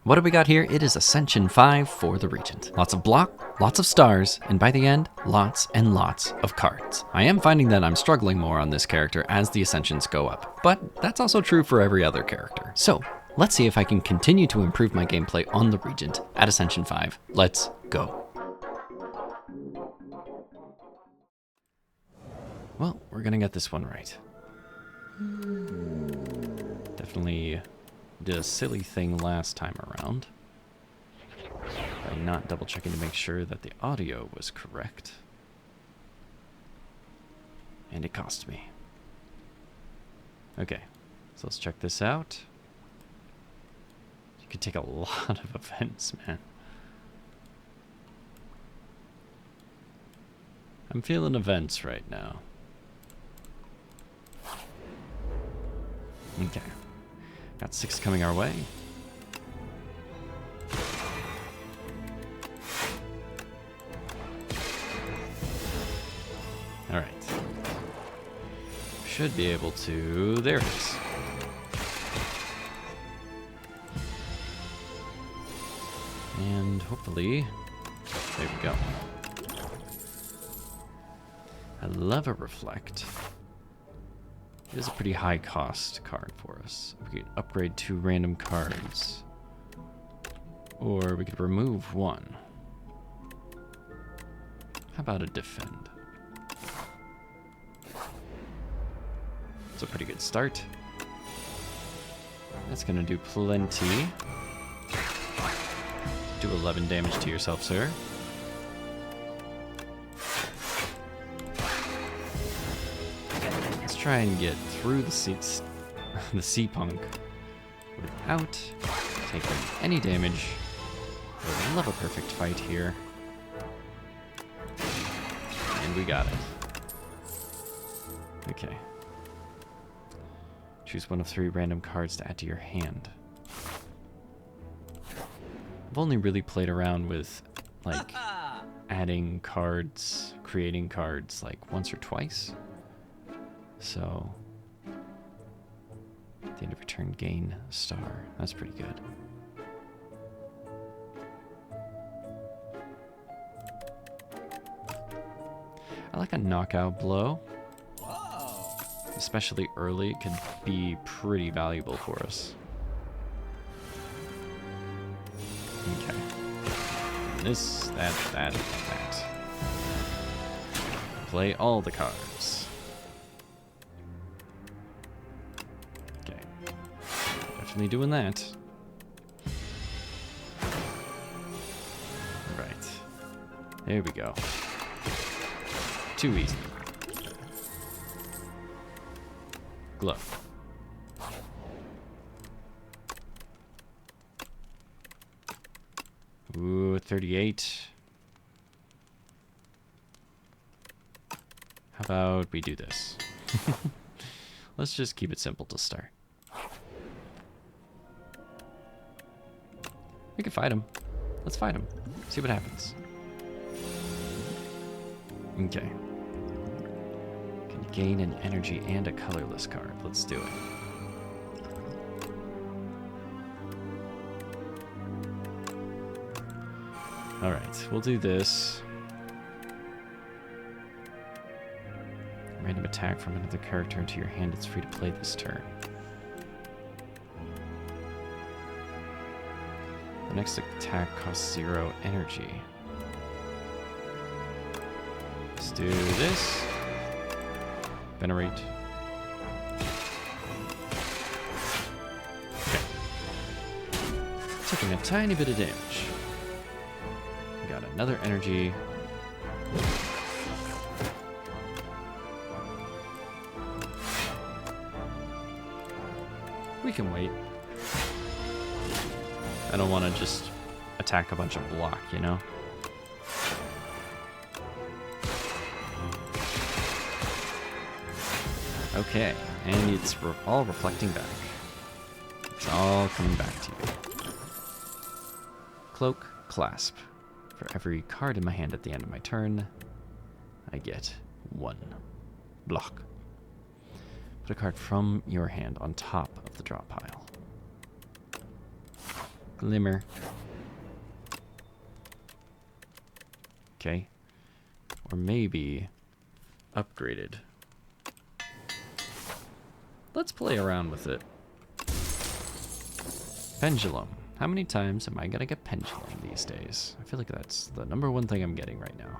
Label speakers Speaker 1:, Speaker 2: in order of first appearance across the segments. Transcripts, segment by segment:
Speaker 1: What do we got here? It is Ascension 5 for the Regent. Lots of block, lots of stars, and by the end, lots and lots of cards. I am finding that I'm struggling more on this character as the Ascensions go up, but that's also true for every other character. So, let's see if I can continue to improve my gameplay on the Regent at Ascension 5. Let's go. Well, we're gonna get this one right. Definitely did a silly thing last time around by not double checking to make sure that the audio was correct. And it cost me. Okay, so let's check this out. You can take a lot of events, man. I'm feeling events right now. Okay. Got 6 coming our way. All right. Should be able to... There it is. And hopefully... There we go. I love a reflect. It is a pretty high cost card for us. We could upgrade 2 random cards. Or we could remove 1. How about a defend? It's a pretty good start. That's gonna do plenty. Do 11 damage to yourself, sir. Try and get through the seats, the sea punk, without taking any damage. I love a perfect fight here, and we got it. Okay. Choose one of 3 random cards to add to your hand. I've only really played around with, like, adding cards, creating cards, like, once or twice. So, at the end of your turn, gain a star. That's pretty good. I like a knockout blow. Especially early, it can be pretty valuable for us. Okay. This, that. Play all the cards. Doing that. Right. There we go. Too easy. Glow. Ooh, 38. How about we do this? Let's just keep it simple to start. We can fight him. Let's fight him. See what happens. Okay. Can gain an energy and a colorless card. Let's do it. Alright, we'll do this. Random attack from another character into your hand. It's free to play this turn. The next attack costs 0 energy. Let's do this. Venerate. Okay. Taking a tiny bit of damage. Got another energy. We can wait. I don't want to just attack a bunch of block, you know? Okay, and it's all reflecting back. It's all coming back to you. Cloak, clasp. For every card in my hand at the end of my turn, I get 1 block. Put a card from your hand on top of the draw pile. Glimmer. Okay. Or maybe upgraded. Let's play around with it. Pendulum. How many times am I gonna get pendulum these days? I feel like that's the #1 thing I'm getting right now.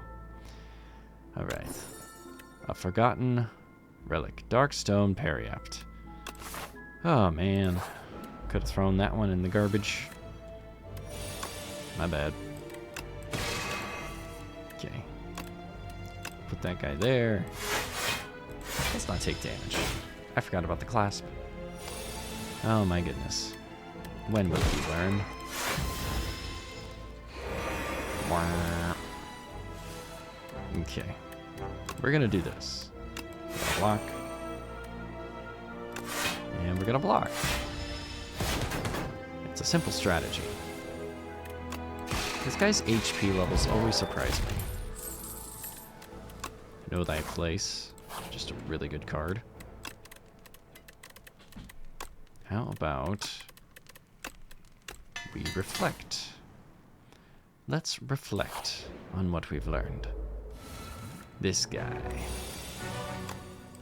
Speaker 1: Alright. A forgotten relic. Dark stone periapt. Oh man. Could have thrown that one in the garbage. My bad. Okay. Put that guy there. Let's not take damage. I forgot about the clasp. Oh my goodness. When will he learn? Okay. We're gonna do this. We're gonna block. And we're gonna block. It's a simple strategy. This guy's HP levels always surprise me. Know thy place. Just a really good card. How about we reflect? Let's reflect on what we've learned. This guy.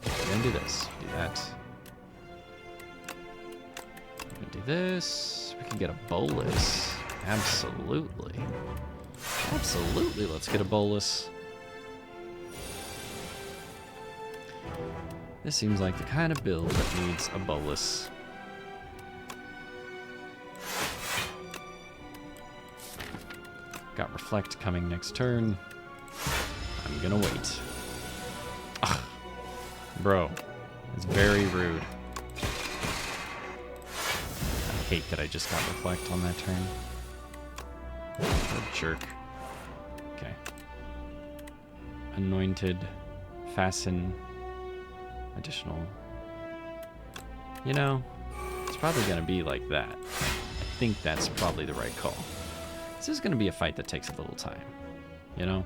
Speaker 1: We're gonna do this. Do that. We're gonna do this. We can get a bolus. Absolutely. Absolutely, let's get a bolus. This seems like the kind of build that needs a bolus. Got reflect coming next turn. I'm gonna wait. Ugh. Bro, it's very rude. I hate that I just got reflect on that turn. What a jerk. Okay. Anointed. Fasten. Additional. You know, it's probably gonna be like that. I think that's probably the right call. This is gonna be a fight that takes a little time. You know?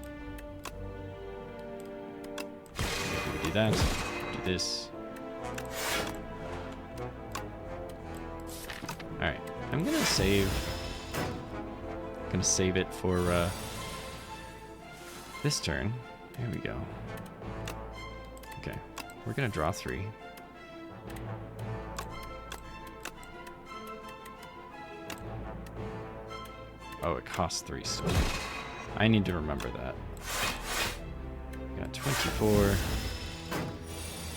Speaker 1: Do that. Do this. Alright. I'm gonna save. Gonna save it for this turn. There we go. Okay. We're gonna draw 3. Oh, it costs 3 still. I need to remember that. Got 24.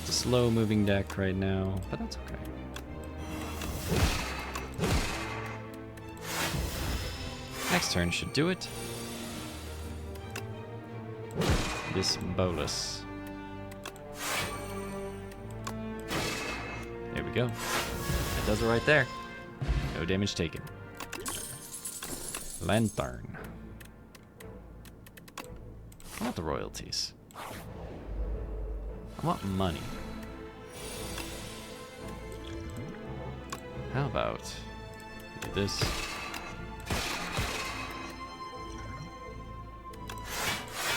Speaker 1: It's a slow moving deck right now, but that's okay. Next turn should do it. This bolus. There we go. That does it right there. No damage taken. Lantern. I want the royalties. I want money. How about do this?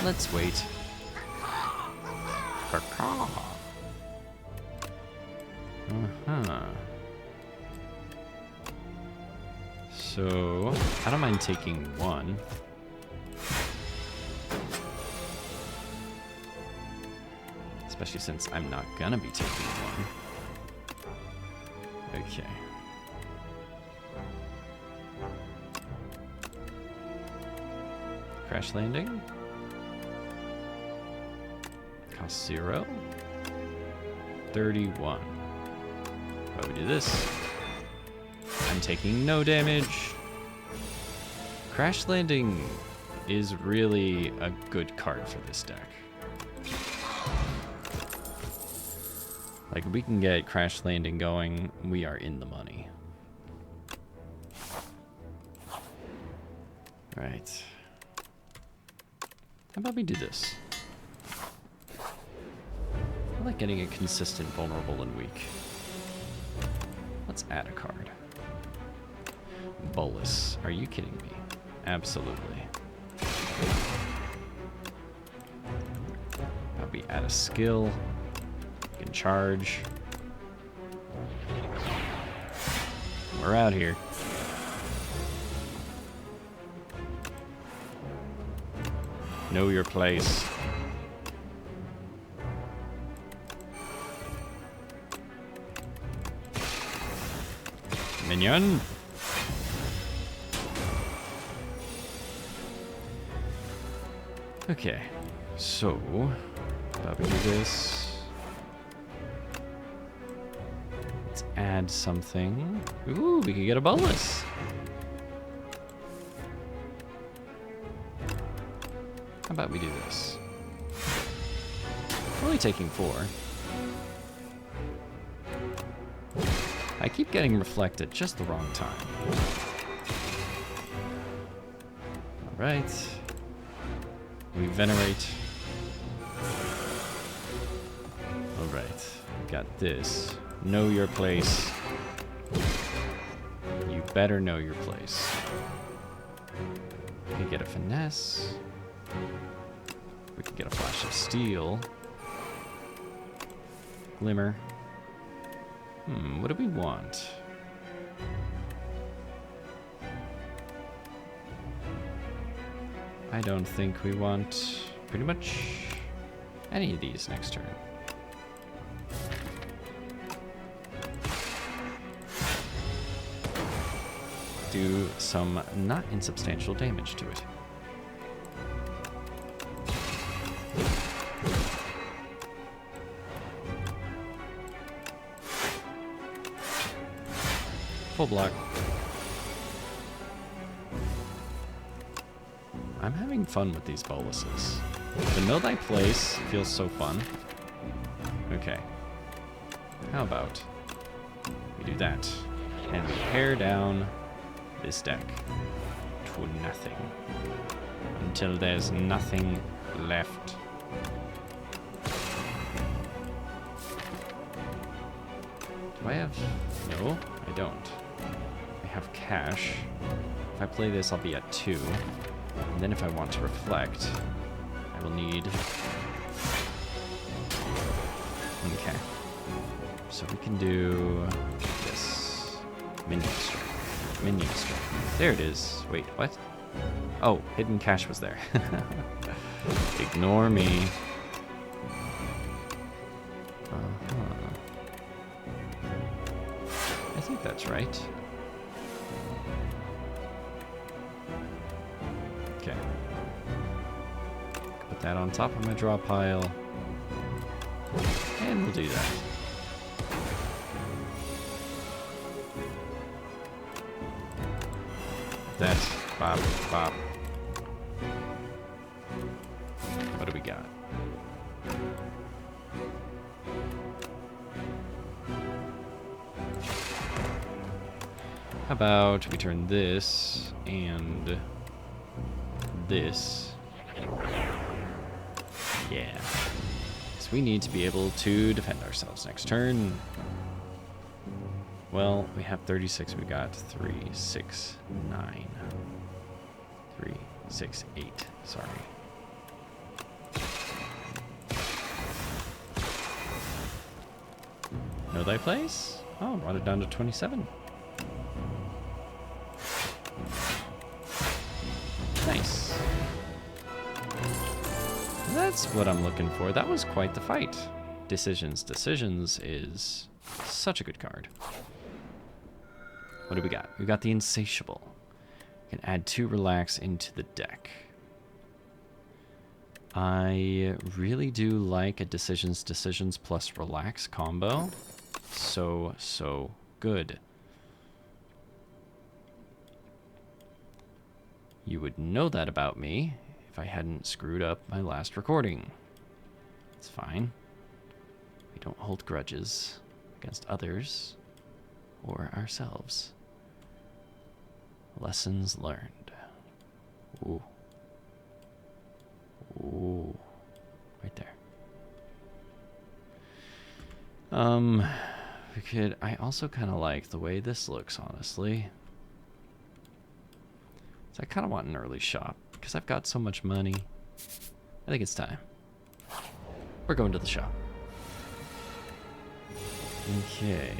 Speaker 1: Let's wait. Uh-huh. So, I don't mind taking 1. Especially since I'm not gonna be taking 1. Okay. Crash landing. Cost 0. 31. Why we do this? I'm taking no damage. Crash landing is really a good card for this deck. Like, we can get crash landing going, we are in the money. Right. How about we do this? I like getting a consistent vulnerable and weak. Let's add a card. Bolus. Are you kidding me? Absolutely. How we add a skill. We can charge. We're out here. Know your place. Minion. Okay, so we do this. Let's add something. Ooh, we could get a bonus. How about we do this? Only taking 4. I keep getting reflect at just the wrong time. All right. We venerate. All right. Got this. Know your place. You better know your place. We can get a finesse. We can get a flash of steel. Glimmer. What do we want? I don't think we want pretty much any of these next turn. Do some not insubstantial damage to it. Full block. I'm having fun with these boluses. The know thy place feels so fun. Okay. How about we do that and we pare down this deck to nothing until there's nothing left. Do I have... No, I don't. I have cash. If I play this, I'll be at 2. And then if I want to reflect, I will need... Okay. So we can do this. Minion strike. Minion strike. There it is. Wait, what? Oh, hidden cash was there. Ignore me. I think that's right. Okay. Put that on top of my draw pile. And we'll do that. That. Bop, bop. What do we got? How about we turn this and this? Yeah. So we need to be able to defend ourselves next turn. Well, we have 36. We got 3, 6, 9. 3, 6, 8. Sorry. Know thy place? Oh, brought it down to 27. Nice. That's what I'm looking for. That was quite the fight. Decisions. Decisions is such a good card. What do we got? We got the Insatiable. We can add 2 Relax into the deck. I really do like a Decisions plus Relax combo. So good. You would know that about me if I hadn't screwed up my last recording. It's fine. We don't hold grudges against others or ourselves. Lessons learned. Ooh. Ooh. Right there. I also kind of like the way this looks, honestly. So I kind of want an early shop because I've got so much money. I think it's time. We're going to the shop. Okay.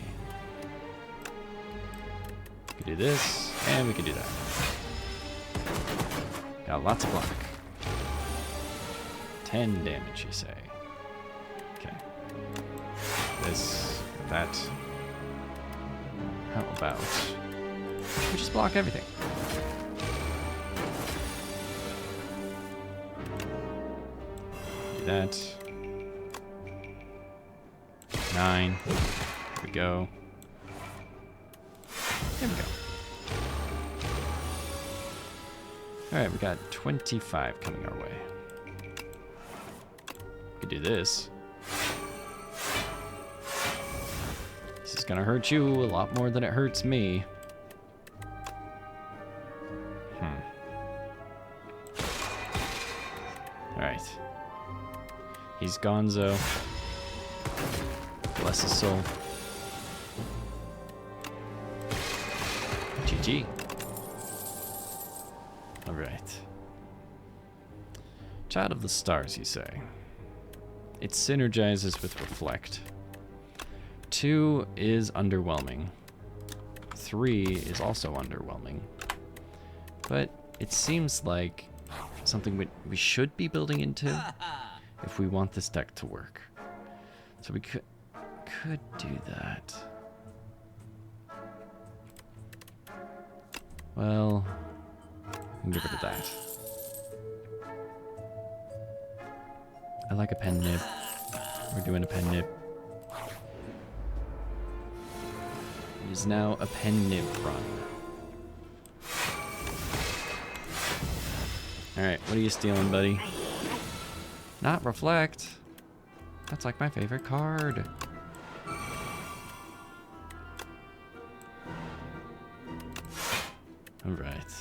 Speaker 1: We can do this, and we can do that. Got lots of block. 10 damage, you say? Okay. This, that. How about we just block everything? Do that. 9. There we go. There we go. Alright, we got 25 coming our way. We could do this. This is gonna hurt you a lot more than it hurts me. Alright. He's gonzo. Bless his soul. GG. Alright. Child of the Stars, you say. It synergizes with Reflect. 2 is underwhelming. 3 is also underwhelming. But it seems like something we should be building into if we want this deck to work. So we could do that. Well, we can get rid of that. I like a pen nib. We're doing a pen nib. It is now a pen nib run. Alright, what are you stealing, buddy? Not Reflect. That's like my favorite card. Alright.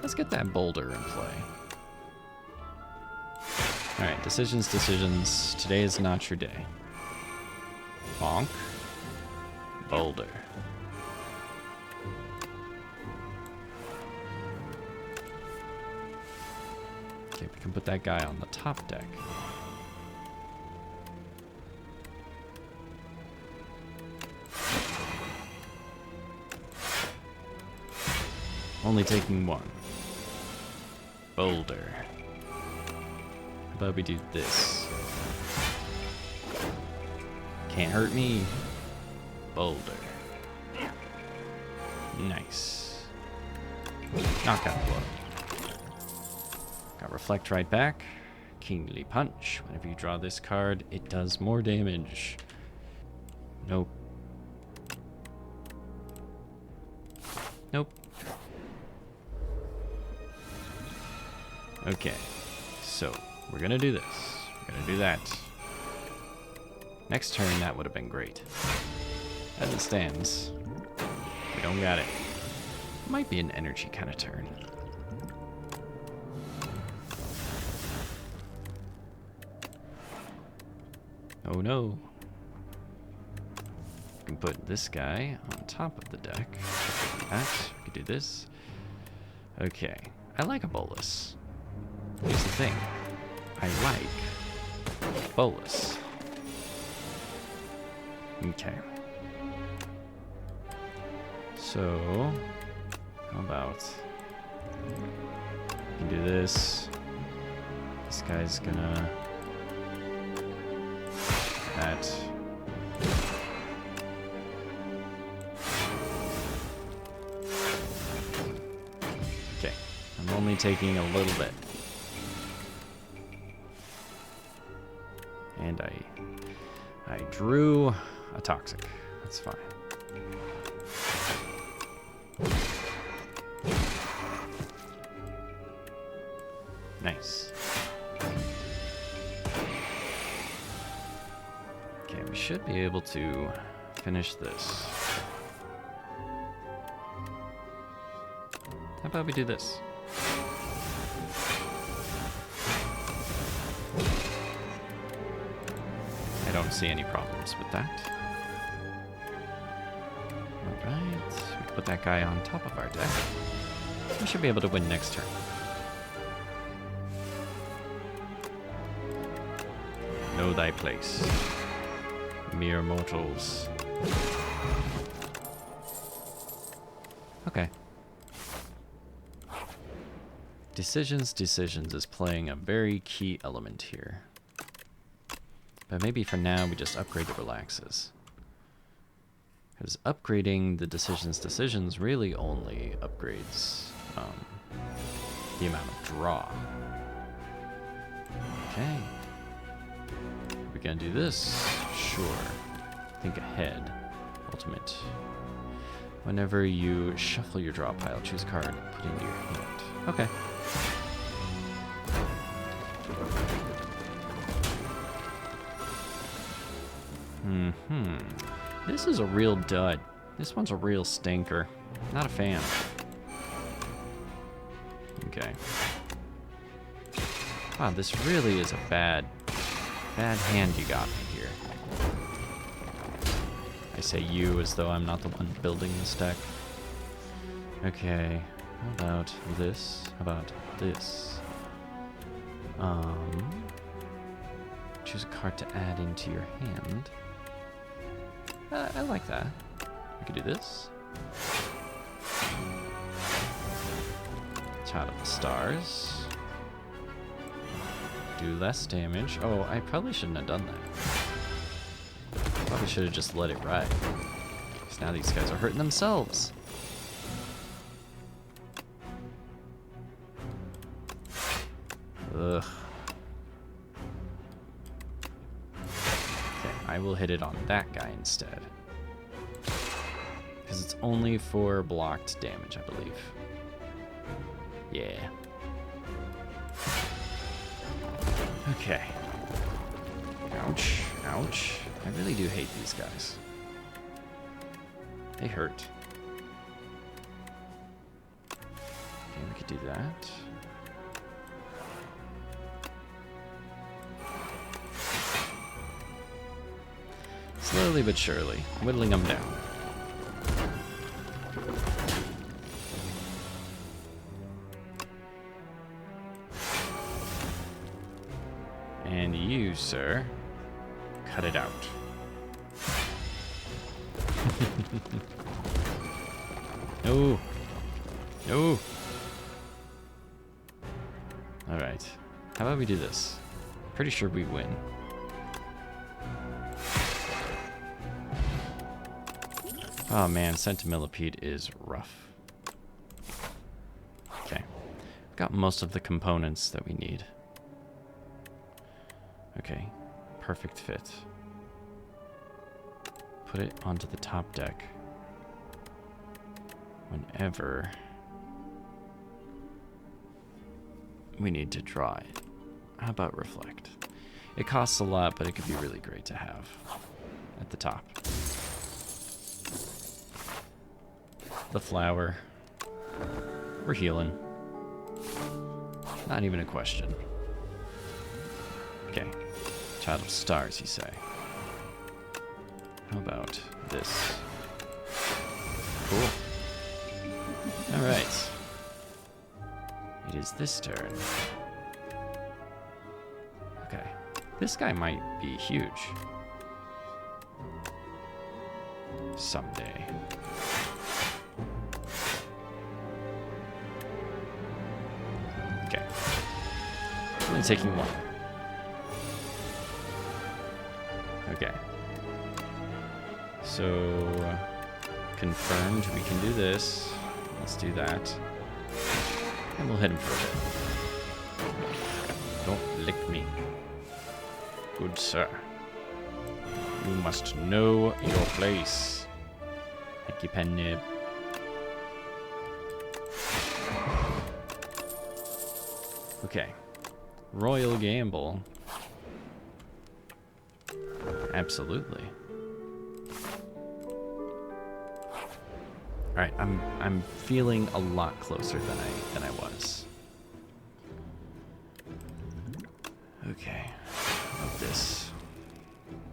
Speaker 1: Let's get that boulder in play. Alright, decisions, decisions. Today is not your day. Bonk. Boulder. Okay, we can put that guy on the top deck. Only taking 1. Boulder. How about we do this? Can't hurt me. Boulder. Nice. Knockout blow. Got Reflect right back. Kingly Punch. Whenever you draw this card, it does more damage. Nope. Nope. Okay. So, we're gonna do this. We're gonna do that. Next turn, that would have been great. As it stands, we don't got it. Might be an energy kind of turn. Oh no. We can put this guy on top of the deck. That. We could do this. Okay. I like a bolus. Here's the thing. I like bolus. Okay. So, how about we can do this. This guy's gonna that. Okay, I'm only taking a little bit. And I drew a toxic. That's fine. Nice. Okay, we should be able to finish this. How about we do this? I don't see any problems with that. Alright, we can put that guy on top of our deck. We should be able to win next turn. Know thy place. Mere mortals. Okay. Decisions is playing a very key element here. But maybe for now we just upgrade the relaxes. Because upgrading the decisions really only upgrades the amount of draw. Okay. Are we gonna do this? Sure. Think ahead. Ultimate. Whenever you shuffle your draw pile, choose a card, put it into your hand. Okay. This is a real dud. This one's a real stinker. Not a fan. Okay. Wow, this really is a bad hand you got me here. I say you as though I'm not the one building this deck. Okay. How about this? How about this? Choose a card to add into your hand. I like that. We could do this. Child of the Stars. Do less damage. Oh, I probably shouldn't have done that. Probably should have just let it ride. Because now these guys are hurting themselves. Ugh. Okay, I will hit it on that guy instead. Because it's only for blocked damage, I believe. Yeah. Okay. Ouch. Ouch. I really do hate these guys. They hurt. Okay, we could do that. Slowly but surely, whittling them down. And you, sir, cut it out. No. No. Alright. How about we do this? Pretty sure we win. Oh man, Centimillipede is rough. Okay. We've got most of the components that we need. Okay. Perfect fit. Put it onto the top deck. Whenever we need to draw it. How about Reflect? It costs a lot, but it could be really great to have at the top. The flower. We're healing. Not even a question. Okay. Child of Stars, you say. How about this? Cool. Alright. It is this turn. Okay. This guy might be huge. Someday. Okay. Only taking one. Okay. So, confirmed we can do this. Let's do that. And we'll hit him for a bit. Don't lick me. Good sir. You must know your place. Hickey pen nib. Okay. Royal Gamble. Absolutely. All right, I'm feeling a lot closer than I was. Okay. How about this?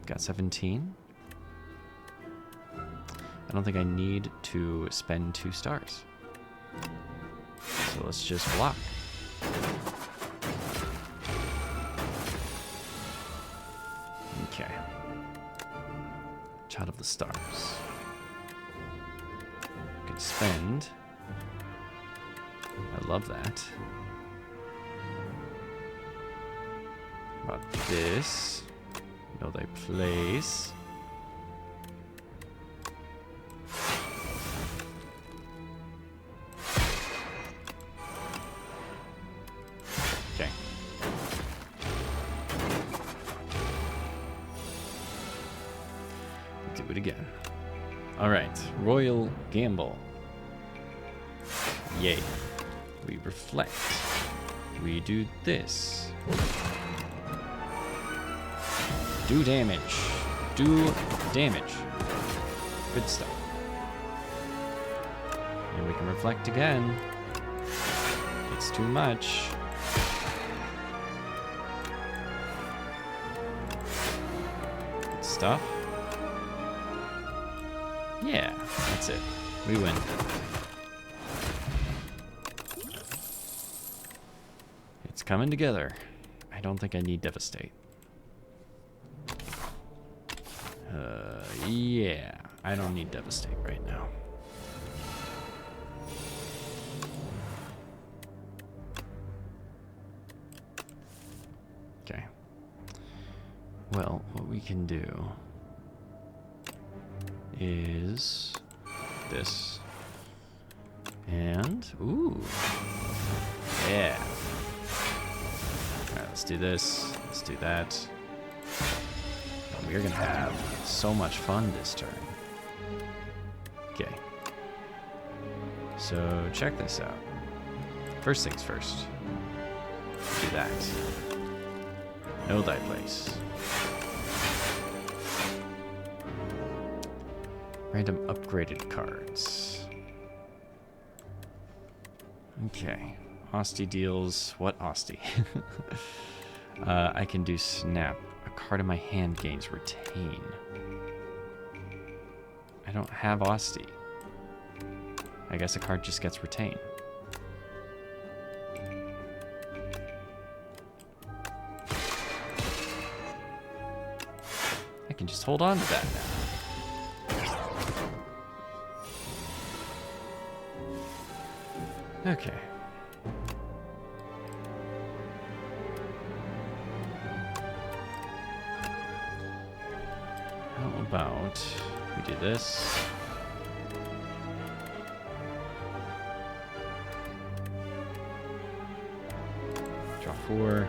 Speaker 1: Got 17. I don't think I need to spend 2 stars. So let's just block. Okay. Child of the Stars. Could spend. I love that. About this. Know thy place. Okay. Do it again. All right, Royal Gamble. Yay. We reflect. We do this. Do damage. Do damage. Good stuff. And we can reflect again. It's too much. Good stuff. Yeah, that's it. We win. It's coming together. I don't think I need Devastate. Yeah, I don't need Devastate right now. Okay. Well, what we can do is this. And, ooh. Yeah. Alright, let's do this. Let's do that. We're gonna have so much fun this turn. Okay. So check this out. First things first. Do that. Know thy place. Random upgraded cards. Okay. OST deals. What OST? I can do snap. A card in my hand gains retain. I don't have OST. I guess a card just gets retain. I can just hold on to that now. Okay. How about we do this? Draw 4.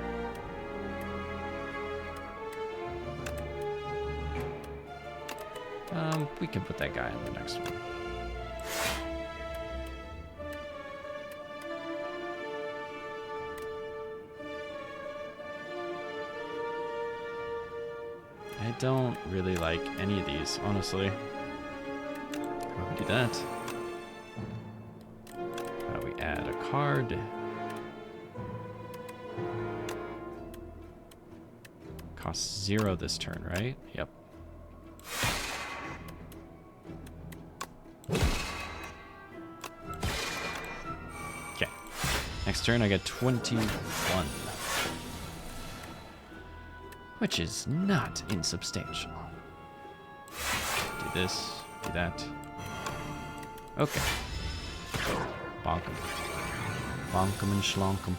Speaker 1: We can put that guy on the next one. I don't really like any of these, honestly. How do we do that? We add a card. Costs 0 this turn, right? Yep. Okay. Next turn I get 21. Which is not insubstantial. Do this, do that. Okay. Bonk 'em. Bonk 'em and schlonk 'em.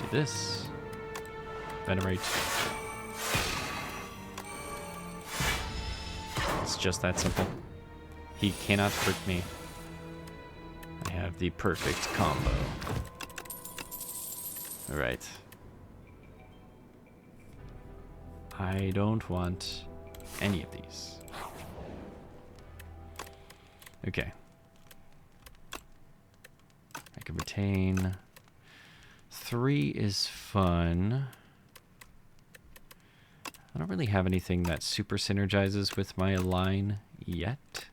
Speaker 1: Do this. Venerate. It's just that simple. He cannot trick me. I have the perfect combo. Alright. I don't want any of these. Okay. I can retain. 3 is fun. I don't really have anything that super synergizes with my line yet.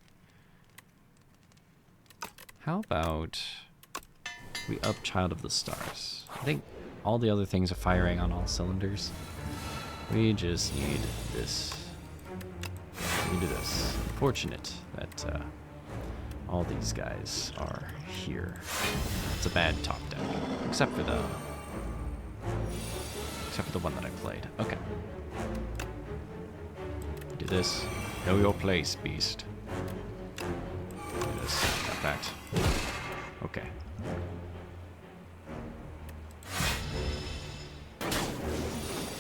Speaker 1: How about we up Child of the Stars? I think all the other things are firing on all cylinders. We just need this. We do this. Unfortunate that all these guys are here. It's a bad top deck, except for the one that I played. Okay. Do this. Know your place, beast. Do this. Got that. Okay.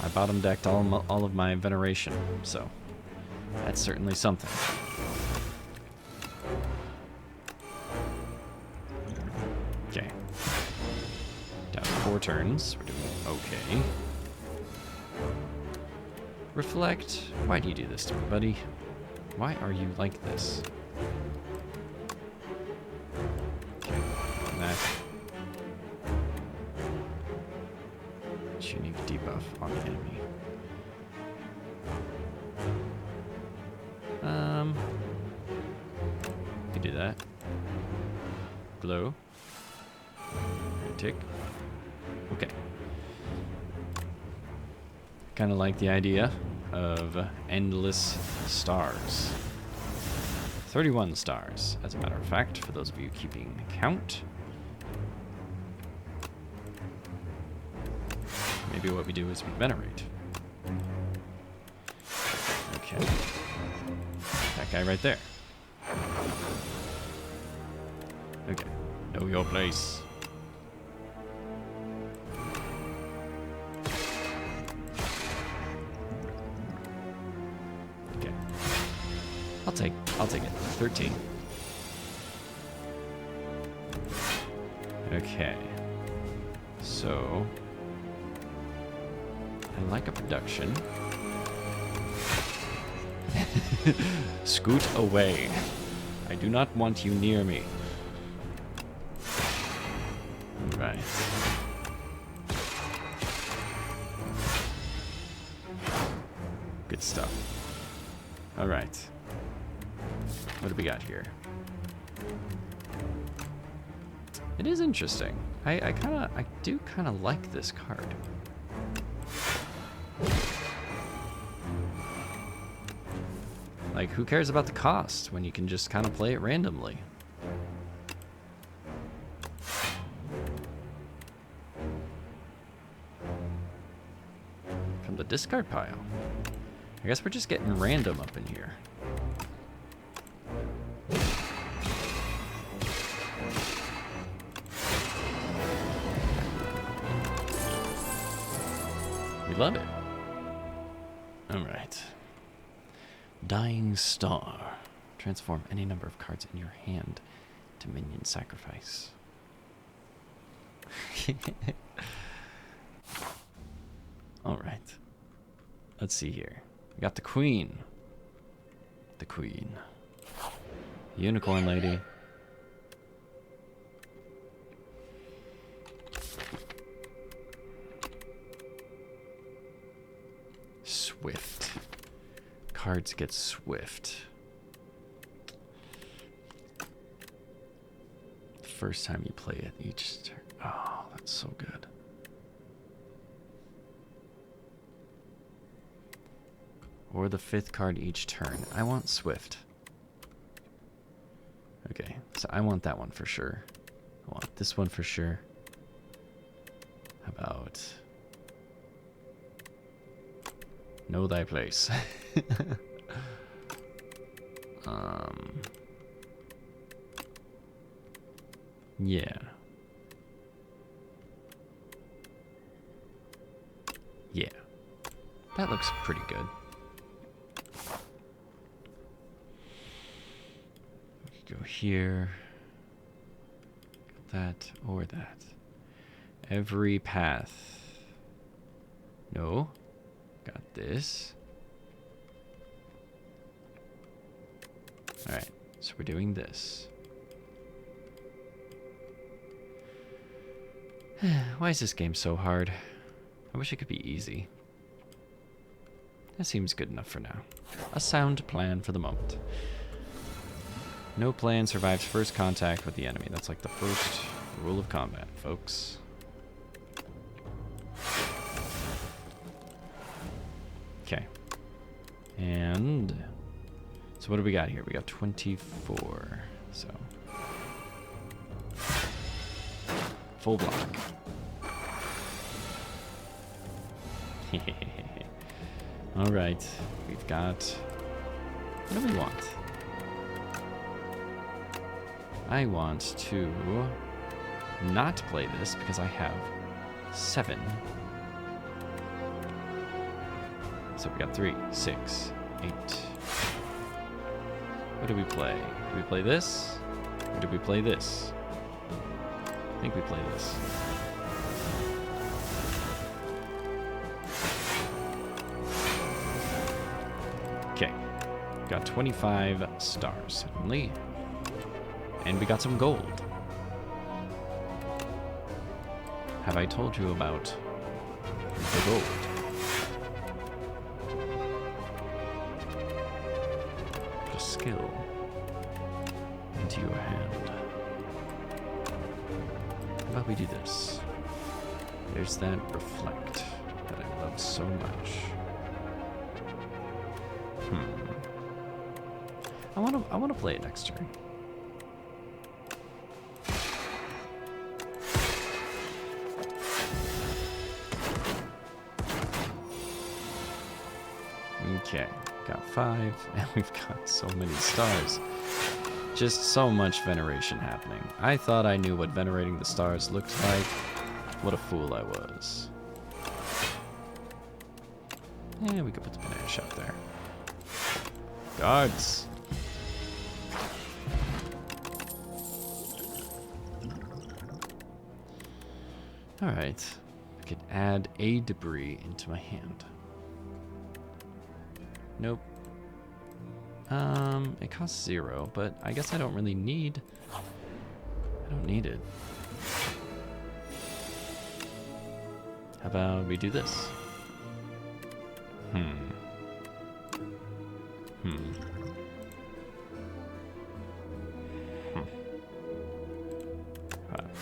Speaker 1: I bottom decked all of my veneration, so that's certainly something. Okay. Down 4 turns. We're doing okay. Reflect. Why do you do this to me, buddy? Why are you like this? Okay. And that. Unique debuff on the enemy. You do that. Glow. Tick. Okay. Kind of like the idea of endless stars. 31 stars, as a matter of fact, for those of you keeping count. Maybe what we do is we venerate. Okay. That guy right there. Okay. Know your place. Okay. I'll take it. 13. Okay. So I like a production. Scoot away. I do not want you near me. Right. Good stuff. All right. What do we got here? It is interesting. I do kind of like this card. Like, who cares about the cost when you can just kind of play it randomly? From the discard pile. I guess we're just getting random up in here. We love it. All right. Dying Star. Transform any number of cards in your hand to minion sacrifice. All right. Let's see here. We got the Queen. The Queen. Unicorn Lady. Swift. Cards get swift. The first time you play it each turn. Oh, that's so good. Or the 5th card each turn. I want swift. Okay, so I want that one for sure. I want this one for sure. How about know thy place? Yeah. Yeah. That looks pretty good. We could go here. That or that. Every path. No. Got this. Alright, so we're doing this. Why is this game so hard? I wish it could be easy. That seems good enough for now. A sound plan for the moment. No plan survives first contact with the enemy. That's like the first rule of combat, folks. Okay. And so what do we got here? We got 24. So full block. All right. We've got, what do we want? I want to not play this because I have 7. So we got 3, 6, 8. What do we play? Do we play this? Or do we play this? I think we play this. Okay. Got 25 stars suddenly. And we got some gold. Have I told you about the gold? The skill into your hand. How about we do this? There's that reflect that I love so much. I wanna play it next turn. Okay, got 5, and we've got so many stars. Just so much veneration happening. I thought I knew what venerating the stars looked like. What a fool I was. Yeah, we could put the banana shop there. Guards! Alright. I could add a debris into my hand. Nope. It costs 0, but I guess I don't really need... I don't need it. How about we do this?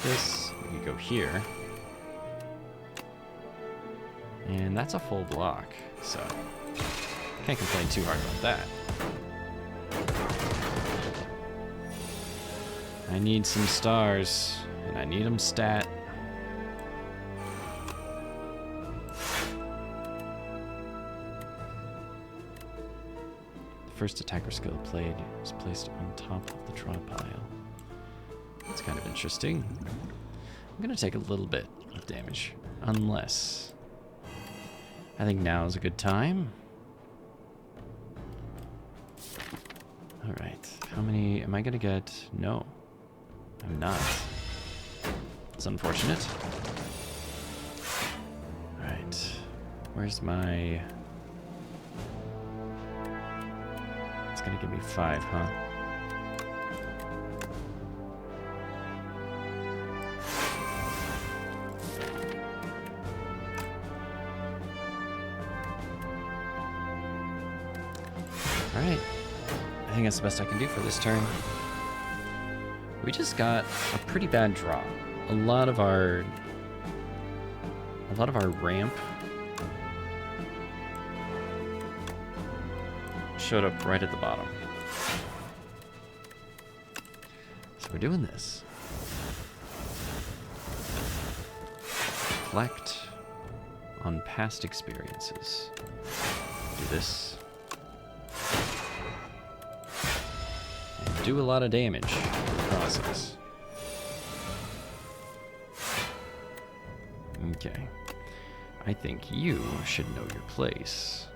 Speaker 1: This, we can go here. And that's a full block, so can't complain too hard about that. I need some stars, and I need them stat. The first attacker skill played is placed on top of the draw pile. That's kind of interesting. I'm gonna take a little bit of damage, unless I think now is a good time. Alright, how many am I gonna get? No, I'm not. It's unfortunate. Alright, where's my... It's gonna give me 5, huh? Alright, I think that's the best I can do for this turn. We just got a pretty bad draw. A lot of our ramp showed up right at the bottom. So we're doing this. Reflect on past experiences. Do this. And do a lot of damage in the process. Okay. I think you should know your place.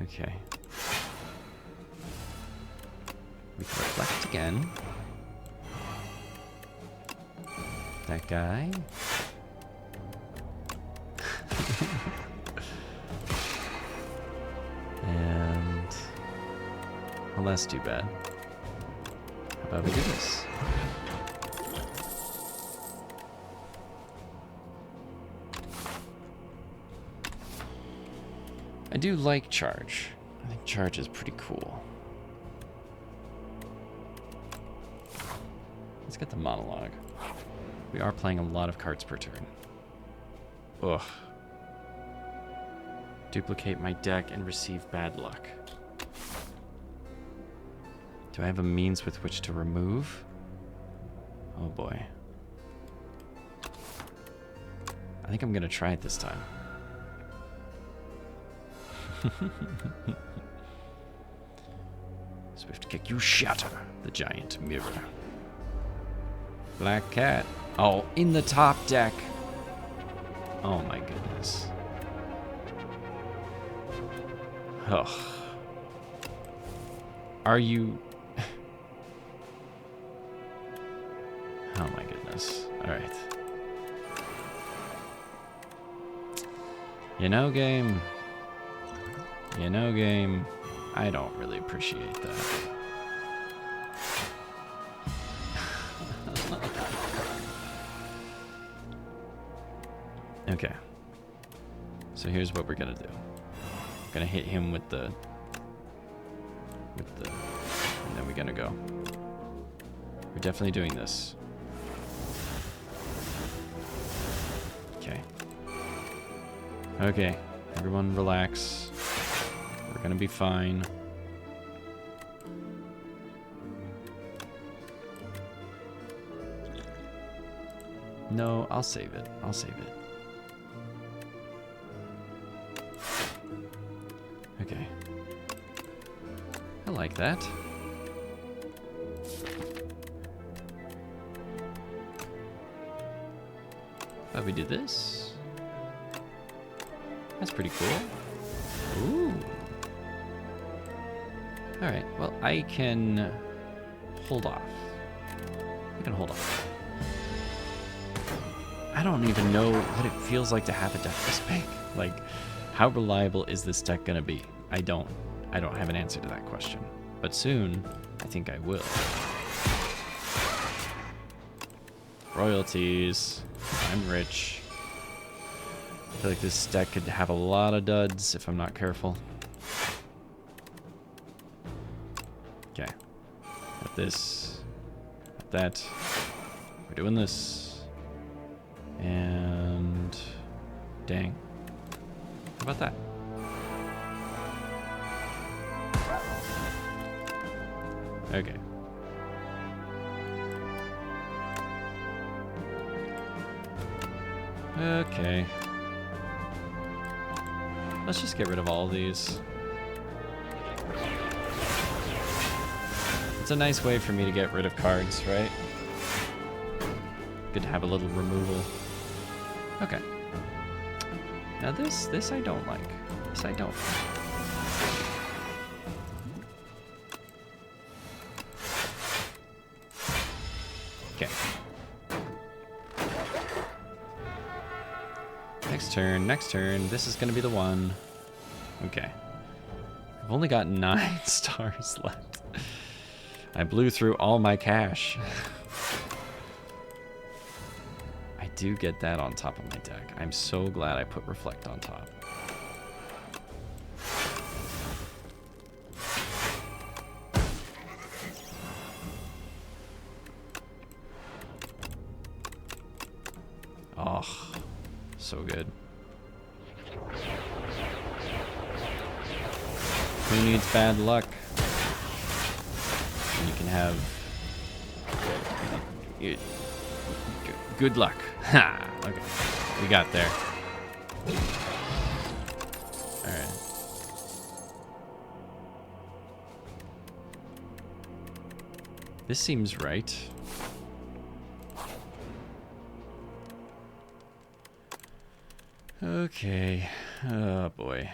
Speaker 1: Okay. We can reflect again. That guy. And... well, that's too bad. How about we do this? I do like charge. I think charge is pretty cool. Let's get the monologue. We are playing a lot of cards per turn. Ugh. Duplicate my deck and receive bad luck. Do I have a means with which to remove? Oh boy. I think I'm gonna try it this time. So Swift kick, you shatter the giant mirror. Black cat. Oh, in the top deck. Oh my goodness. Ugh. Are you... Oh my goodness. Alright. You know, game. You know, game. I don't really appreciate that. Okay. So here's what we're gonna do. We're gonna hit him with the... And then we're gonna go. We're definitely doing this. Okay. Okay. Everyone relax. We're gonna be fine. No, I'll save it. I'll save it. Okay. I like that. How we do this? That's pretty cool. Ooh. Alright, well, I can hold off. I can hold off. I don't even know what it feels like to have a deck this big. Like, how reliable is this deck gonna be? I don't have an answer to that question. But soon, I think I will. Royalties. I'm rich. I feel like this deck could have a lot of duds if I'm not careful. Okay. Got this. Got that. We're doing this. And... Dang. How about that? Okay. Okay. Let's just get rid of all of these. It's a nice way for me to get rid of cards, right? Good to have a little removal. Okay. Now this I don't like. This I don't like. Okay. Next turn. This is gonna be the one. Okay. I've only got 9 stars left. I blew through all my cash. I do get that on top of my deck. I'm so glad I put Reflect on top. Oh, so good. Who needs bad luck? And you can have good luck. Ha! Okay, we got there. All right. This seems right. Okay. Oh boy.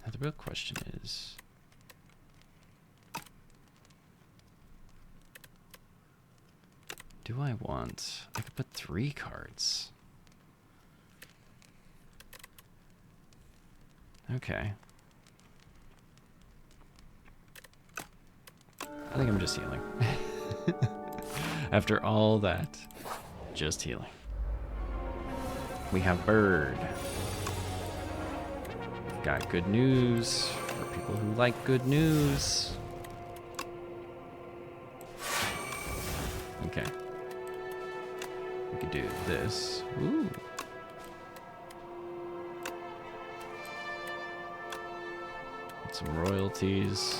Speaker 1: Now the real question is, do I want... I could put 3 cards. Okay. I think I'm just healing. After all that, just healing. We have Bird. We've got good news for people who like good news. Okay. We could do this. Ooh. Get some royalties.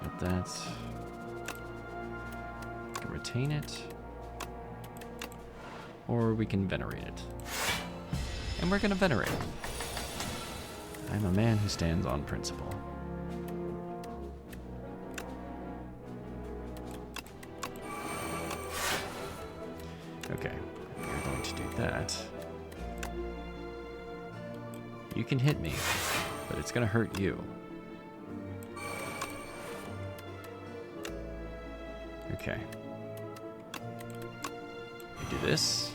Speaker 1: Get that. Can retain it. or we can venerate it. And we're gonna venerate it. I'm a man who stands on principle. Okay, we're going to do that. You can hit me, but it's gonna hurt you. Okay. We do this.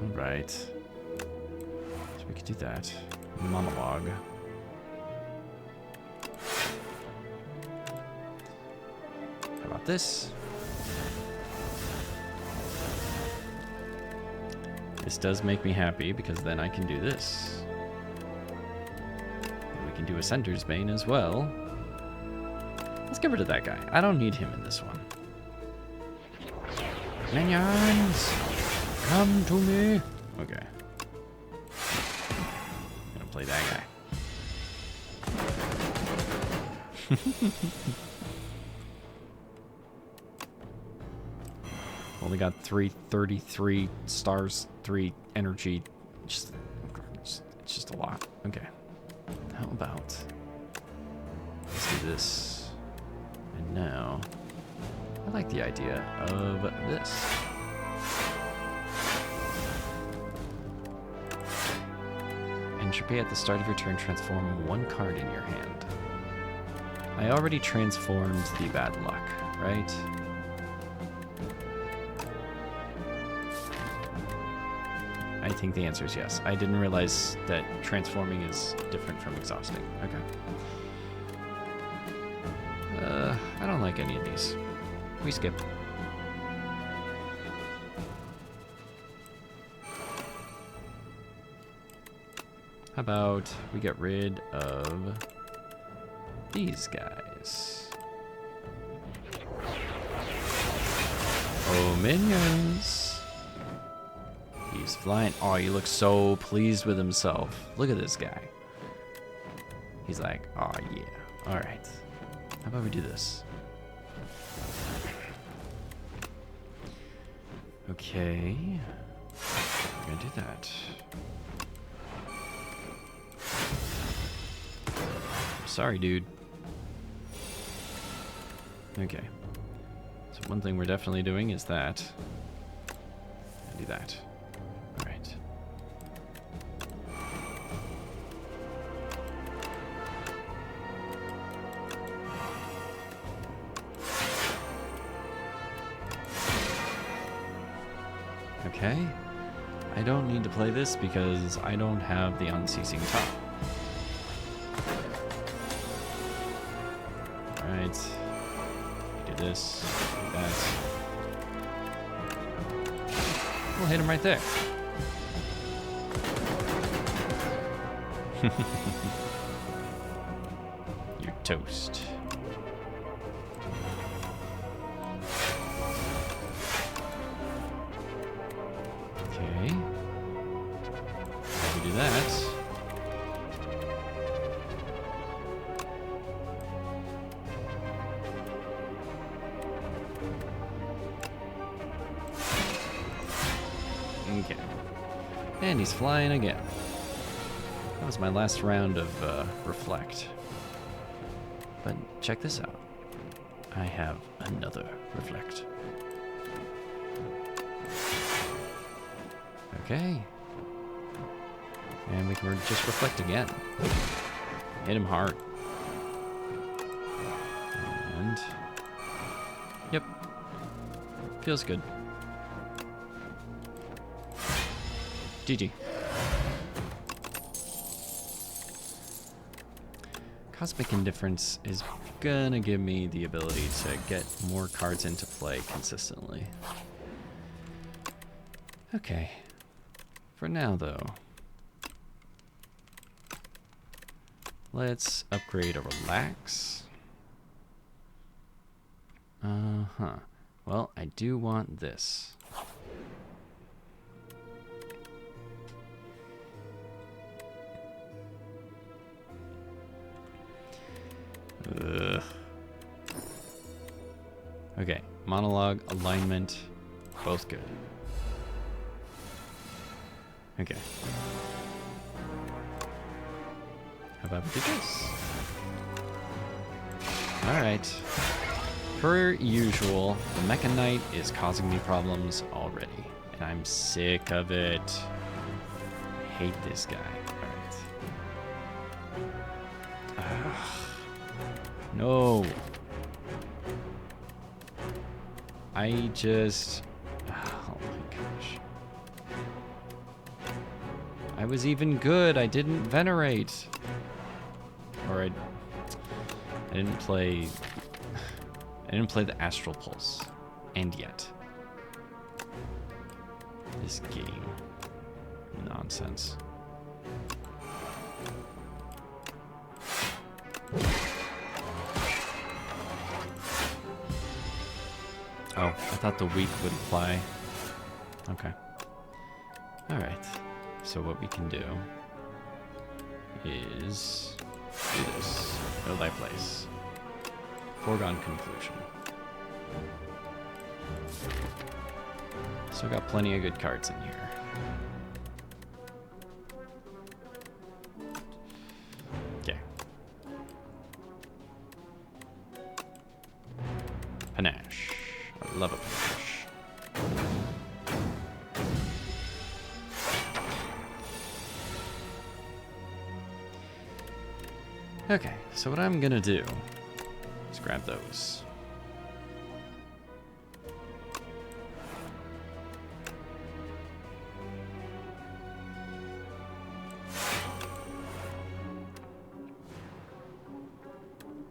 Speaker 1: Alright. So we could do that. Monologue. How about this? This does make me happy because then I can do this. And we can do a Center's Bane as well. Let's get rid of that guy. I don't need him in this one. Minions! Come to me! Okay. I'm gonna play that guy. Only got 333 stars, 3 energy. It's just a lot. Okay. How about let's do this. And now I like the idea of this. Entropy at the start of your turn, transform 1 card in your hand. I already transformed the bad luck, right? I think the answer is yes. I didn't realize that transforming is different from exhausting. Okay. I don't like any of these. We skip. How about we get rid of these guys? Oh, minions! He's flying. Oh, he looks so pleased with himself. Look at this guy. He's like, oh yeah. Alright. How about we do this? Okay. We're gonna do that. Sorry, dude. Okay. So one thing we're definitely doing is that. Do that. Alright. Okay. I don't need to play this because I don't have the unceasing top. Alright. Do this, do that. We'll hit him right there. You're toast. Okay. How do we do that? Okay. And he's flying again. That was my last round of Reflect. But check this out. I have another Reflect. Okay. And we can just Reflect again. Hit him hard. And... Yep. Feels good. GG. Cosmic Indifference is gonna give me the ability to get more cards into play consistently. Okay. For now, though, let's upgrade a Relax. Uh-huh. Well, I do want this. Ugh. Okay, monologue, alignment, both good. Okay. How about we do this? Alright. Per usual, the Mecha Knight is causing me problems already, and I'm sick of it. I hate this guy. Alright. No. I just... Oh my gosh. I was even good. I didn't venerate. Or I didn't play... I didn't play the Astral Pulse. And yet. This game. Nonsense. Oh, I thought the weak would apply. Okay. Alright. So what we can do is do this. Know thy place. Foregone conclusion. Still got plenty of good cards in here. Okay. Panache. I love a panache. Okay, so what I'm gonna do is grab those.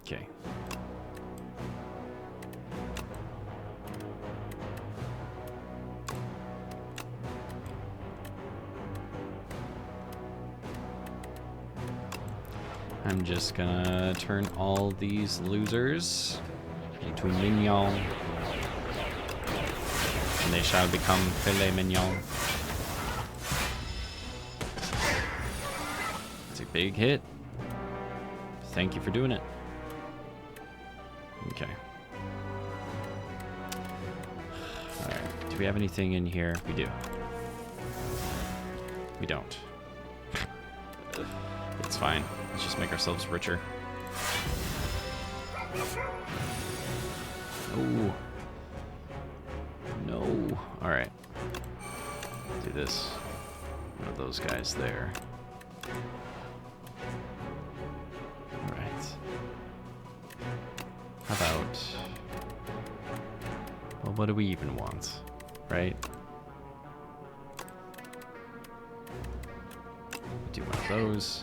Speaker 1: Okay. I'm just gonna turn all these losers into mignon, and they shall become filet mignon. It's a big hit. Thank you for doing it. Okay. Alright, do we have anything in here? We do. We don't. It's fine. Let's just make ourselves richer. Oh. No. Alright. Do this. One of those guys there. Alright. How about... Well, what do we even want? Right? Do one of those.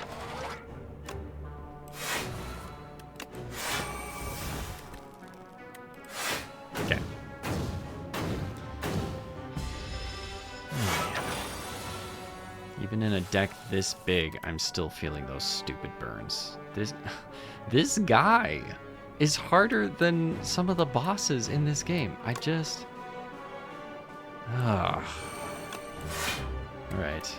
Speaker 1: Okay. Even in a deck this big, I'm still feeling those stupid burns. This guy is harder than some of the bosses in this game. I just... All right.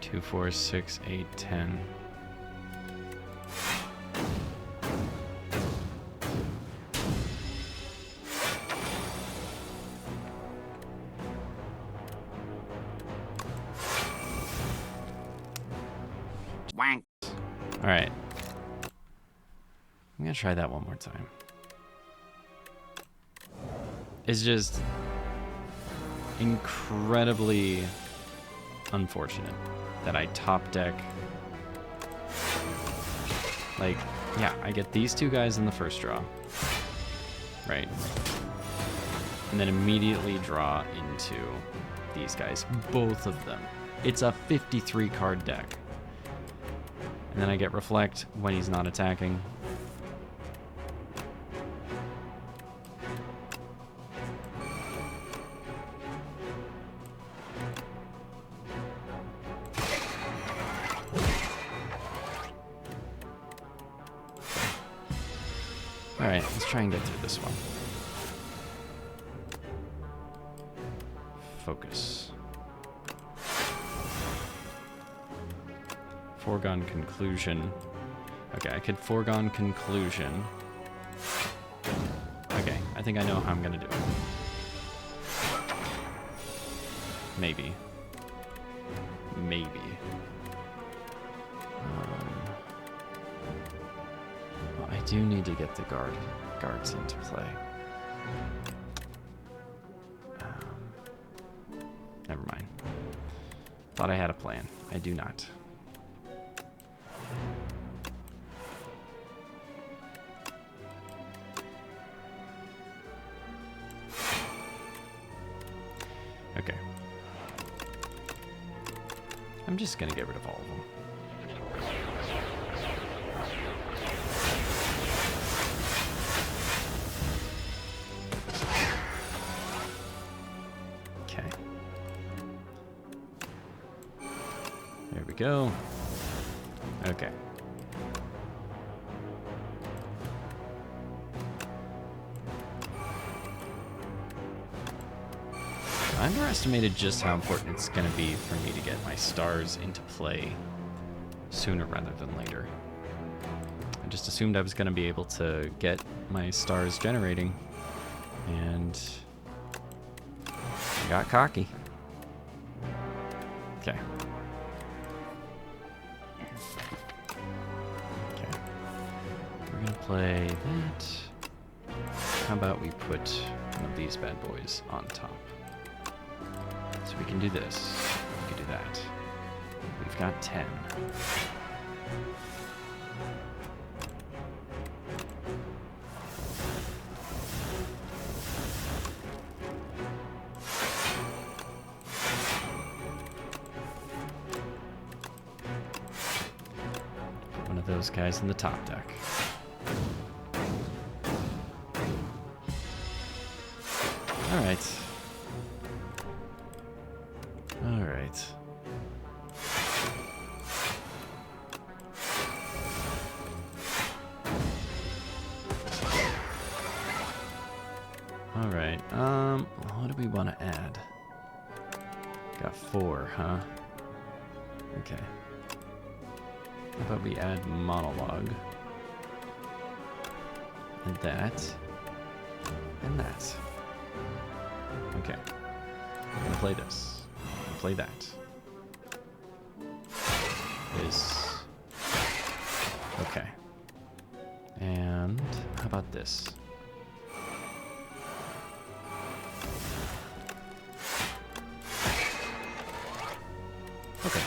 Speaker 1: Two, 4, 6, 8, 10. Wank. All right. I'm gonna try that one more time. It's just incredibly unfortunate that I top deck. Like, yeah, I get these two guys in the first draw, right? And then immediately draw into these guys, both of them. It's a 53 card deck. And then I get Reflect when he's not attacking. Alright, let's try and get through this one. Focus. Foregone conclusion. Okay, I could foregone conclusion. Okay, I think I know how I'm gonna do it. Maybe. Maybe. Well, I do need to get the guards into play. Never mind. Thought I had a plan. I do not. Okay. I'm just gonna get rid of all of them. Okay. There we go. Okay. I underestimated just how important it's going to be for me to get my stars into play sooner rather than later. I just assumed I was going to be able to get my stars generating, and I got cocky. Okay. Okay. We're going to play that. How about we put one of these bad boys on top? So we can do this, we can do that. We've got 10. Put one of those guys in the top deck. All right. Alright. Alright, what do we want to add? Got 4, huh? Okay. How about we add monologue? And that. And that. Okay. I'm gonna play this. Play that. This. Okay. And how about this? Okay.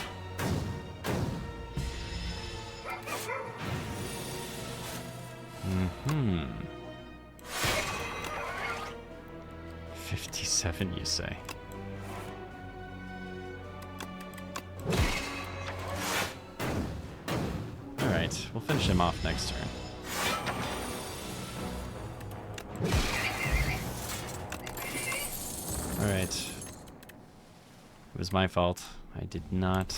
Speaker 1: Mm-hmm. 57, you say? We'll finish him off next turn. Alright. It was my fault. I did not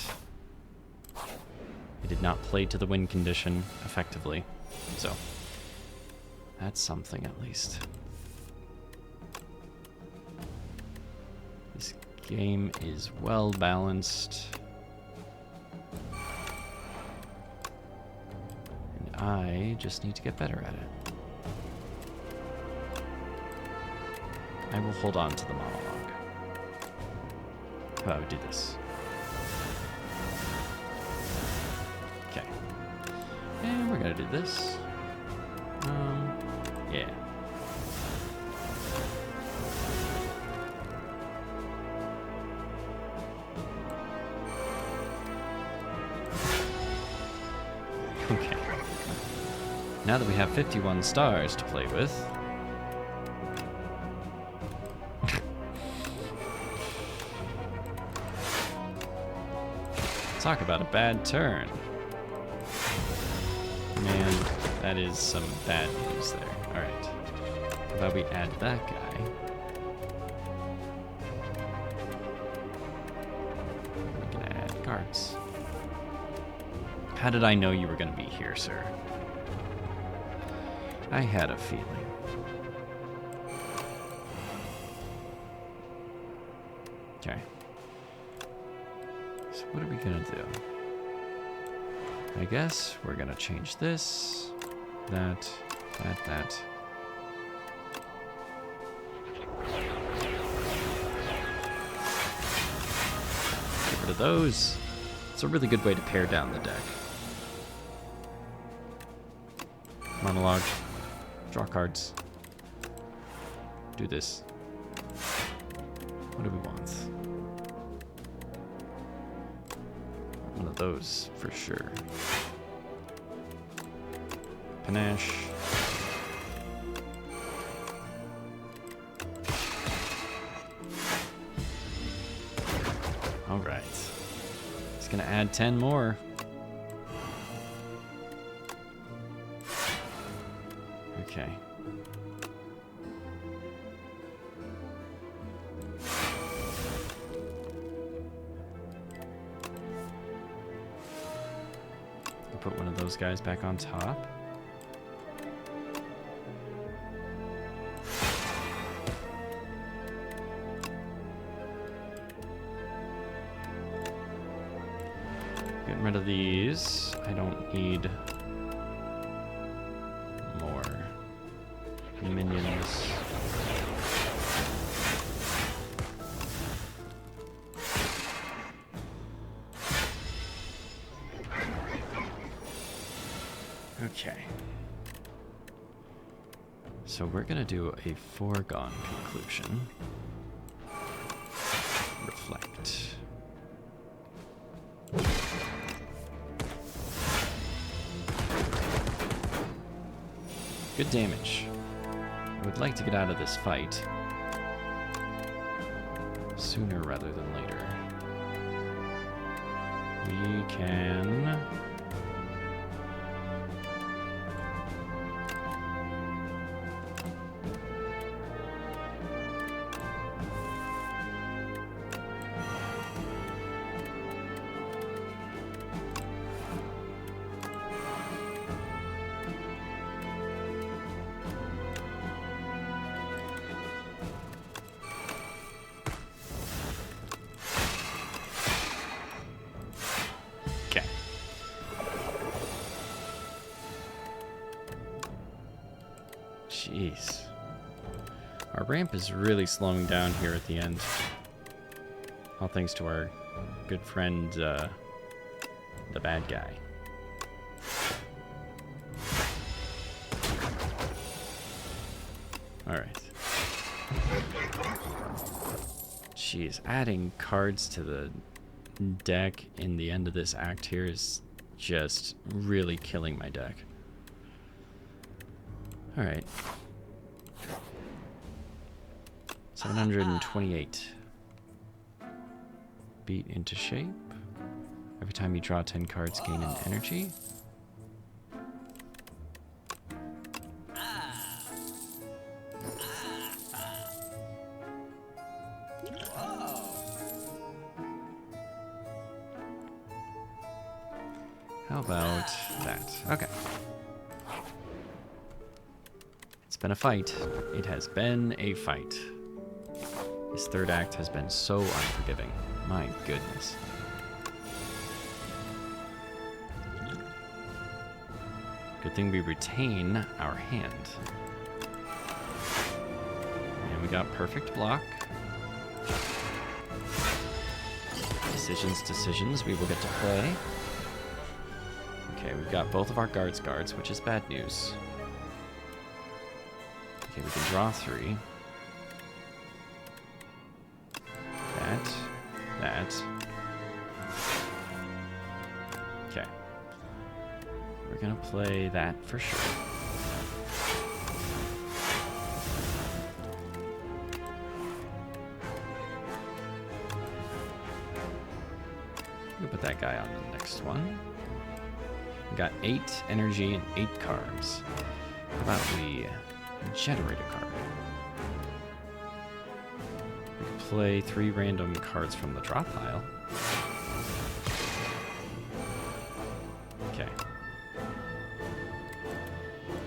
Speaker 1: play to the win condition effectively. So, that's something at least. This game is well balanced. I just need to get better at it. I will hold on to the monologue. How about we do this? Okay. And we're gonna do this. Yeah. Okay. Now that we have 51 stars to play with, talk about a bad turn. Man, that is some bad news there. Alright. How about we add that guy? We can add cards. How did I know you were going to be here, sir? I had a feeling. Okay. So what are we gonna do? I guess we're gonna change this, that. Get rid of those. It's a really good way to pare down the deck. Monologue. Draw cards. Do this. What do we want? One of those for sure. Panache. All right. It's gonna add 10 more. Okay. I'll put one of those guys back on top. Getting rid of these. I don't need more minions. Okay. So we're gonna do a foregone conclusion. Reflect. Good damage. I would like to get out of this fight sooner rather than later. We can... Okay. Jeez. Our ramp is really slowing down here at the end. All thanks to our good friend, the bad guy. Alright. Jeez, adding cards to the deck in the end of this act here is just really killing my deck. Alright. 728. Beat into shape. Every time you draw 10 cards, gain an energy. How about that? Okay. It's been a fight. It has been a fight. This third act has been so unforgiving. My goodness. Good thing we retain our hand. And we got perfect block. Decisions we will get to play. Okay, we've got both of our guards, which is bad news. Okay, we can draw 3. That. Okay. We're gonna play that for sure. We'll put that guy on the next one. We got 8 energy and 8 cards. How about we generate a card? We can play 3 random cards from the draw pile. Okay.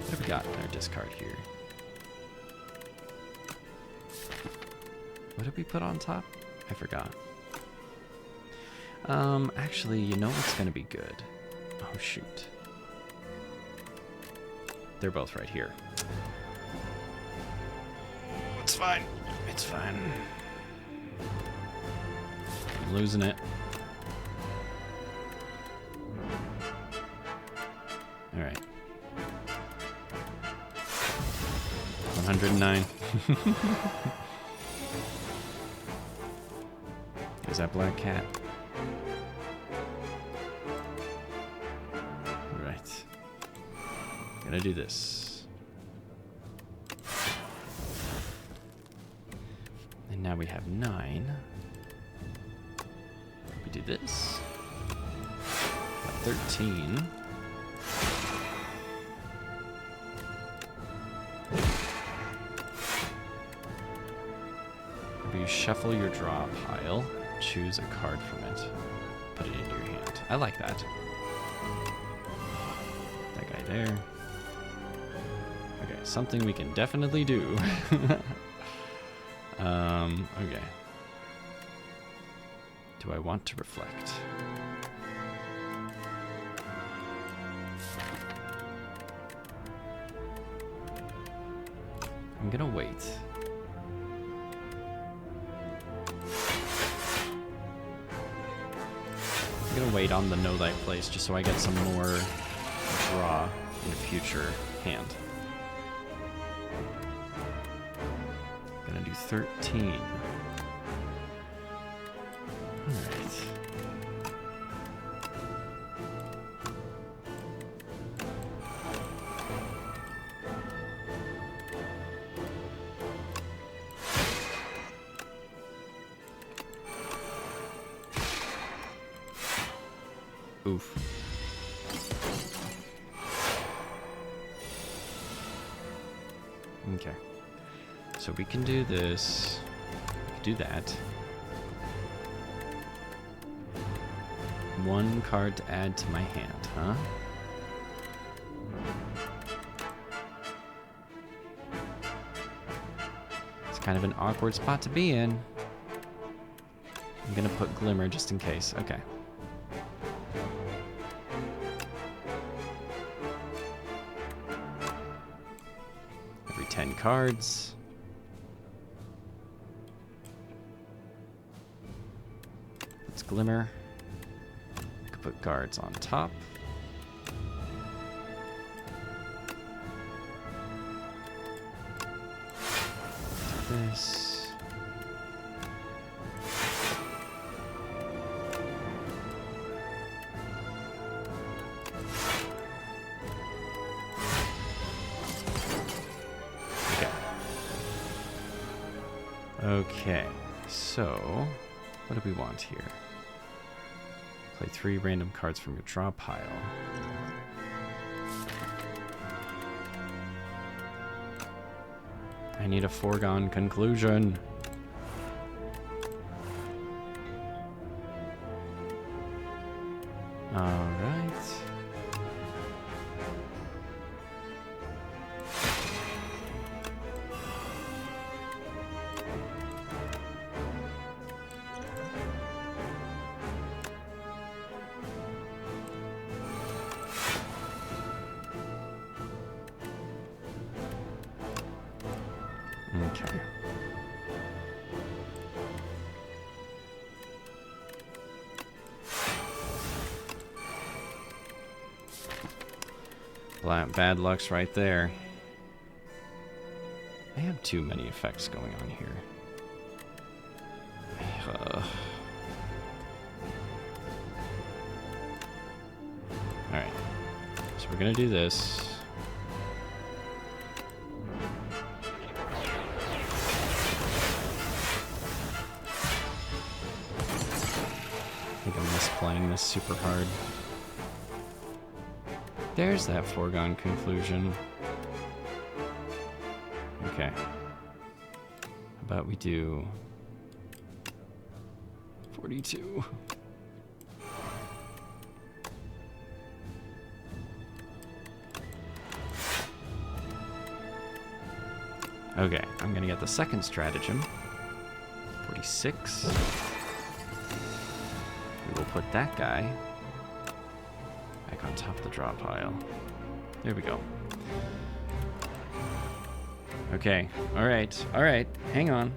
Speaker 1: What if we got in our discard here? What did we put on top? I forgot. Actually, you know what's gonna be good? Oh, shoot. They're both right here. It's fine. It's fine. I'm losing it. All right. 109. Is that black cat? Right. Gonna do this. And now we have 9. We do this. 13. You shuffle your draw pile, choose a card from it, put it into your hand. I like that. That guy there. Okay, something we can definitely do. Okay. Do I want to reflect? I'm gonna wait. I'm gonna wait on the know thy place just so I get some more draw in a future hand. Gonna do 13. Alright. Oof. Okay. So we can do this. We can do that. One card to add to my hand, huh? It's kind of an awkward spot to be in. I'm gonna put Glimmer just in case. Okay. Every 10 cards. Let's Glimmer. Could put guards on top. Do this. Okay, so what do we want here? Play 3 random cards from your draw pile. I need a foregone conclusion. All right. Okay. Bad luck's right there. I have too many effects going on here. Alright. So we're gonna do this. I think I'm misplaying this super hard. There's that foregone conclusion. Okay. How about we do 42? Okay, I'm gonna get the second stratagem. 46. We will put that guy back on top of the draw pile. There we go. Okay, alright, alright, hang on.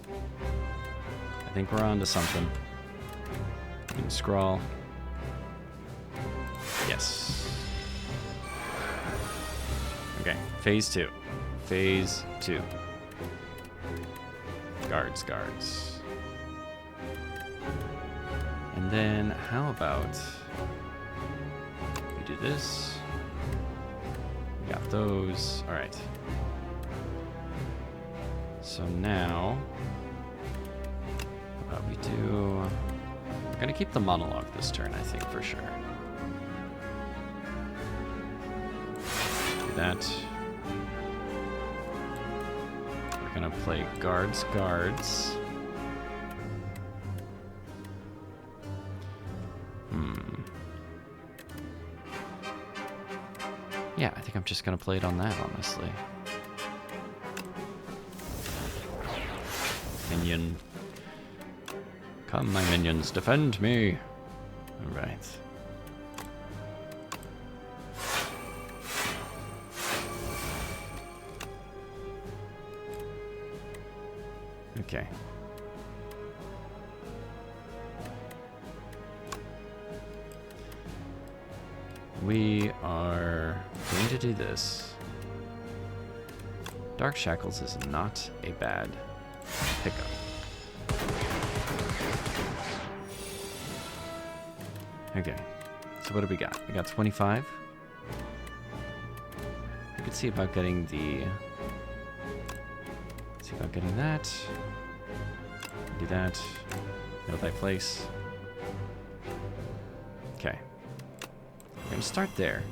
Speaker 1: I think we're on to something. We can scroll. Yes. Okay, phase 2. Phase 2. Guards, guards. And then how about we do this? We got those. All right. So now, how about we do? We're gonna keep the monologue this turn, I think, for sure. Do that. We're gonna play guards, guards. Yeah, I think I'm just gonna play it on that, honestly. Minion. Come, my minions, defend me. Alright. Okay. We are going to do this. Dark Shackles is not a bad pickup. Okay, so what do we got? We got 25. We could see about getting the... See about getting that. Do that. Know thy place. Okay. We're gonna start there.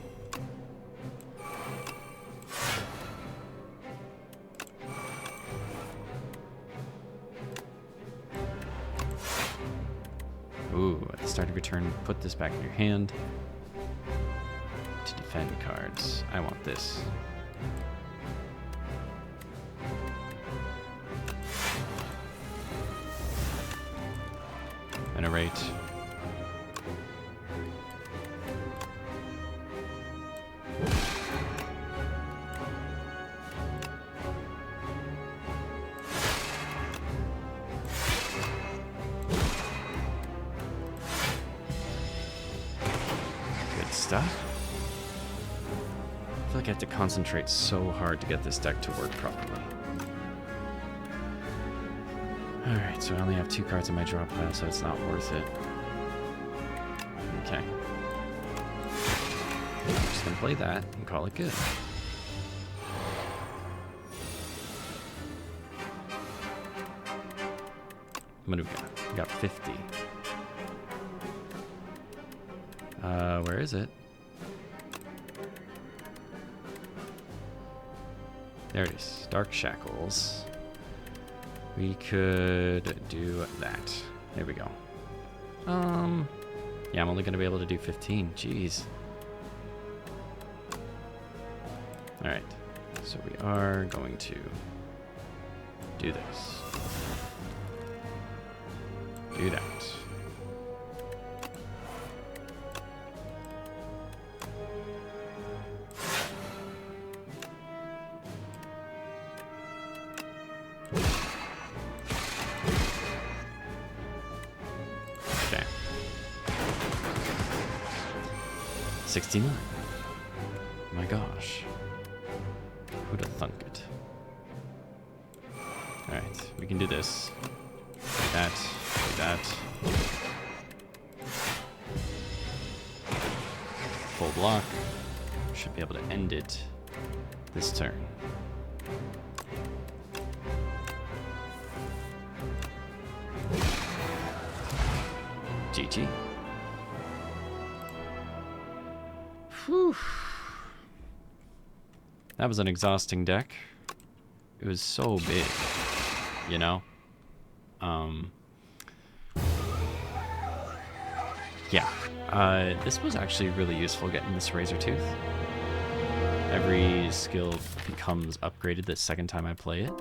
Speaker 1: Ooh, at the start of your turn, put this back in your hand. To defend cards. I want this. Venerate. Stuff. I feel like I have to concentrate so hard to get this deck to work properly. Alright, so I only have 2 cards in my draw pile, so it's not worth it. Okay. I'm just gonna play that and call it good. What do we got? We got 50. Where is it? There it is. Dark Shackles. We could do that. There we go. Yeah, I'm only going to be able to do 15. Jeez. Alright. So we are going to do this. Do that. Okay. 69. My gosh. Who'd have thunk it? Alright, we can do this. Do that. Do that. Full block. Should be able to end it this turn. GG. Whew. That was an exhausting deck. It was so big, you know? Yeah. This was actually really useful getting this Razor Tooth. every skill becomes upgraded the second time I play it.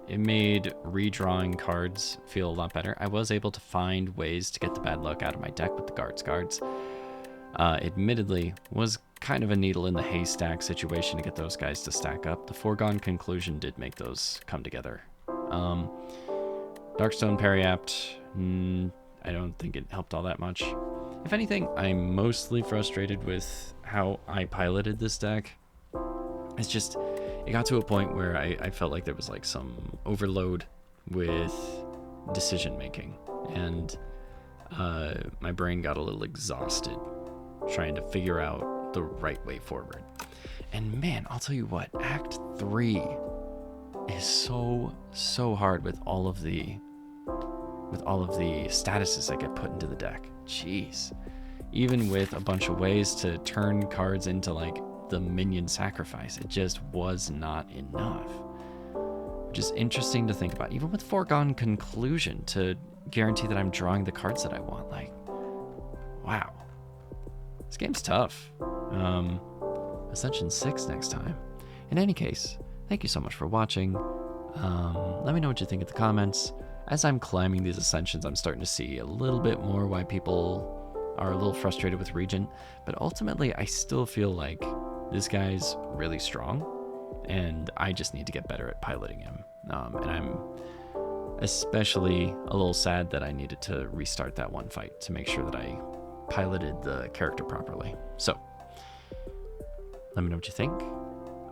Speaker 1: It made redrawing cards feel a lot better. I was able to find ways to get the bad luck out of my deck with the guards. Admittedly, was kind of a needle in the haystack situation to get those guys to stack up. The foregone conclusion did make those come together. Darkstone Periapt, I don't think it helped all that much. If anything, I'm mostly frustrated with how I piloted this deck. It's just, it got to a point where I felt like there was like some overload with decision making, and my brain got a little exhausted trying to figure out the right way forward. And man, I'll tell you what, Act 3 is so hard with all of the statuses that get put into the deck. Jeez. Even with a bunch of ways to turn cards into like the minion sacrifice, it just was not enough. Which is interesting to think about. Even with foregone conclusion, to guarantee that I'm drawing the cards that I want. Like, wow. This game's tough. Ascension 6 next time. In any case, thank you so much for watching. Let me know what you think in the comments. As I'm climbing these ascensions, I'm starting to see a little bit more why people are a little frustrated with Regent, but ultimately I still feel like this guy's really strong, and I just need to get better at piloting him. And I'm especially a little sad that I needed to restart that one fight to make sure that I piloted the character properly. So, let me know what you think.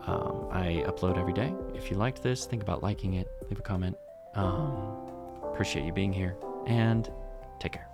Speaker 1: I upload every day. If you liked this, think about liking it, leave a comment. Appreciate you being here, and take care.